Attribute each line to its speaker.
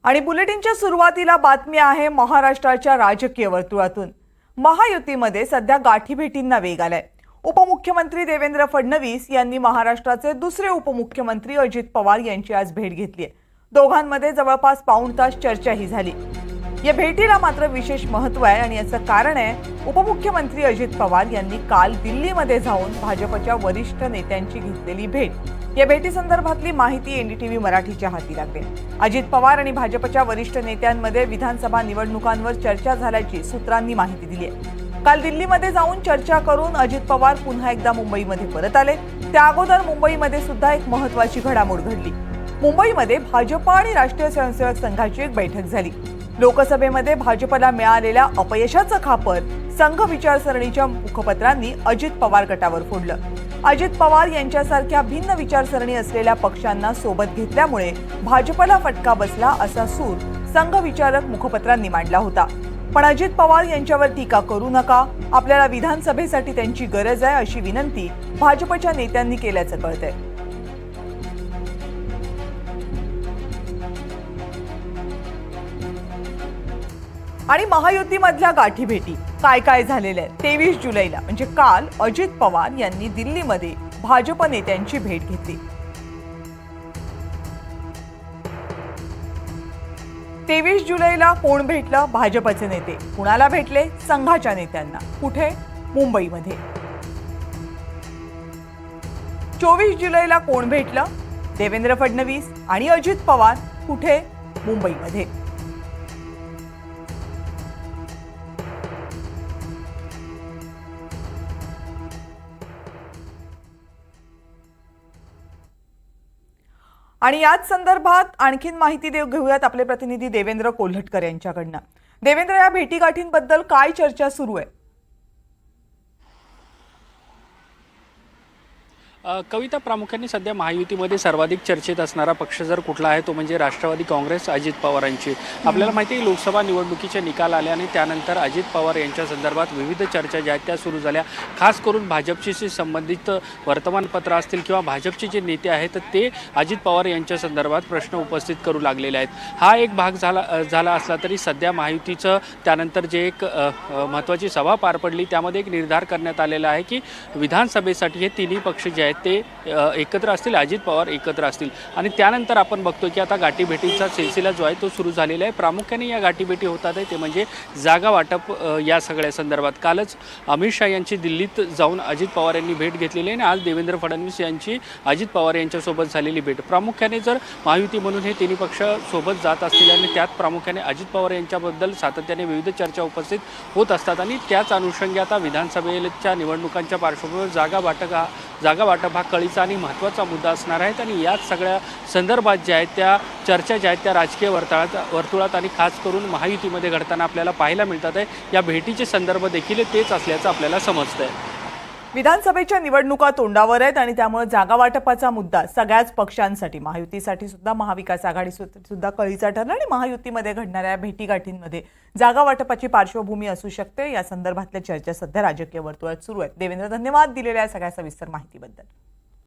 Speaker 1: आणि बुलेटिनच्या सुरुवातीला बातमी आहे महाराष्ट्राच्या राजकीय वर्तुळातून। महायुतीमध्ये सध्या गाठीभेटींना वेग आलाय। उपमुख्यमंत्री देवेंद्र फडणवीस यांनी महाराष्ट्राचे दुसरे उपमुख्यमंत्री अजित पवार यांची आज भेट घेतली आहे। दोघांमध्ये जवळपास पाऊण तास चर्चाही झाली। या भेटीला मात्र विशेष महत्त्व आहे आणि याचं कारण आहे उपमुख्यमंत्री अजित पवार यांनी काल दिल्लीमध्ये जाऊन भाजपच्या वरिष्ठ नेत्यांची घेतलेली भेट। या भेटीसंदर्भातली माहिती एनडीटीव्ही मराठीच्या हाती लागली। अजित पवार आणि भाजपच्या वरिष्ठ नेत्यांमध्ये विधानसभा निवडणुकांवर चर्चा झाल्याची सूत्रांनी माहिती दिली आहे। काल दिल्लीमध्ये जाऊन चर्चा करून अजित पवार पुन्हा एकदा मुंबईमध्ये परत आले। त्या अगोदर मुंबईमध्ये सुद्धा एक महत्त्वाची घडामोड घडली। मुंबईमध्ये भाजप आणि राष्ट्रीय स्वयंसेवक संघाची एक बैठक झाली। लोकसभेमध्ये भाजपला मिळालेल्या अपयशाचं खापर संघ विचारसरणीच्या मुखपत्रांनी अजित पवार गटावर फोडलं। अजित पवार यांच्यासारख्या भिन्न विचारसरणी असलेल्या पक्षांना सोबत घेतल्यामुळे भाजपला फटका बसला असा सूर संघ विचारक मुखपत्रांनी मांडला होता। पण अजित पवार यांच्यावर टीका करू नका, आपल्याला विधानसभेसाठी त्यांची गरज आहे अशी विनंती भाजपच्या नेत्यांनी केल्याचं कळतंय। आणि महायुतीमधल्या गाठीभेटी काय काय झालेल्या आहेत। 23 जुलैला म्हणजे काल अजित पवार यांनी दिल्लीमध्ये भाजप नेत्यांची भेट घेतली। 23 जुलैला कोण भेटलं? भाजपचे नेते। कुणाला भेटले? संघाच्या नेत्यांना। कुठे? मुंबईमध्ये। 24 जुलैला कोण भेटलं? देवेंद्र फडणवीस आणि अजित पवार। कुठे? मुंबईमध्ये। आणि याच संदर्भात आणखीन माहिती घेऊयात आपले प्रतिनिधी देवेंद्र कोल्हटकर यांच्याकडनं। देवेंद्र, या भेटीगाठींबद्दल काय चर्चा सुरू आहे?
Speaker 2: कविता, प्रामुख्याने सध्या महायुतीमध्ये सर्वाधिक चर्चेत असणारा पक्ष जर कुठला आहे तो म्हणजे राष्ट्रवादी काँग्रेस अजित पवारांची। आपल्याला माहिती आहे लोकसभा निवडणुकीचे निकाल आले आणि त्यानंतर अजित पवार यांच्या संदर्भात विविध चर्चा ज्या आहेत त्या सुरू झाल्या। खास करून भाजपशी संबंधित वर्तमानपत्र असतील किंवा भाजपचे जे नेते आहेत ते अजित पवार यांच्या संदर्भात प्रश्न उपस्थित करू लागलेले आहेत। हा एक भाग झाला असला तरी सध्या महायुतीचं त्यानंतर जे एक महत्त्वाची सभा पार पडली त्यामध्ये एक निर्धार करण्यात आलेला आहे की विधानसभेसाठी हे तिन्ही पक्ष जे आहेत ते एकत्र असतील, अजित पवार एकत्र असतील। आणि त्यानंतर आपण बघतो की आता गाठीभेटीचा सिलसिला जो आहे तो सुरू झालेला आहे। प्रामुख्याने या गाठीभेटी होतात ते म्हणजे जागा वाटप या सगळ्या संदर्भात। कालच अमित शाह यांची दिल्लीत जाऊन अजित पवार यांनी भेट घेतलेली आहे आणि आज देवेंद्र फडणवीस यांची अजित पवार यांच्यासोबत झालेली भेट। प्रामुख्याने जर महायुती म्हणून हे तिन्ही पक्ष सोबत जात असतील आणि त्यात प्रामुख्याने अजित पवार यांच्याबद्दल सातत्याने विविध चर्चा उपस्थित होत असतात आणि त्याच अनुषंगी आता विधानसभेच्या निवडणुकांच्या पार्श्वभूमीवर जागा वाटप हा कळीचा आणि महत्त्वाचा मुद्दा असणार आहे। आणि याच सगळ्या संदर्भात ज्या आहेत त्या चर्चा ज्या आहेत त्या राजकीय वर्तुळात आणि खास करून महायुतीमध्ये घडताना आपल्याला पाहायला मिळतात आहे। या भेटीचे संदर्भ देखील तेच असल्याचं आपल्याला समजतंय।
Speaker 1: विधानसभेच्या निवडणुका तोंडावर आहेत आणि त्यामुळे जागा वाटपाचा मुद्दा सगळ्याच पक्षांसाठी, महायुतीसाठी सुद्धा, महाविकास आघाडी सुद्धा कळीचा ठरला आणि महायुतीमध्ये घडणाऱ्या भेटीगाठींमध्ये जागा वाटपाची पार्श्वभूमी असू शकते। या संदर्भातल्या चर्चा सध्या राजकीय वर्तुळात सुरू आहेत। देवेंद्र, धन्यवाद दिलेल्या सगळ्या सविस्तर माहितीबद्दल।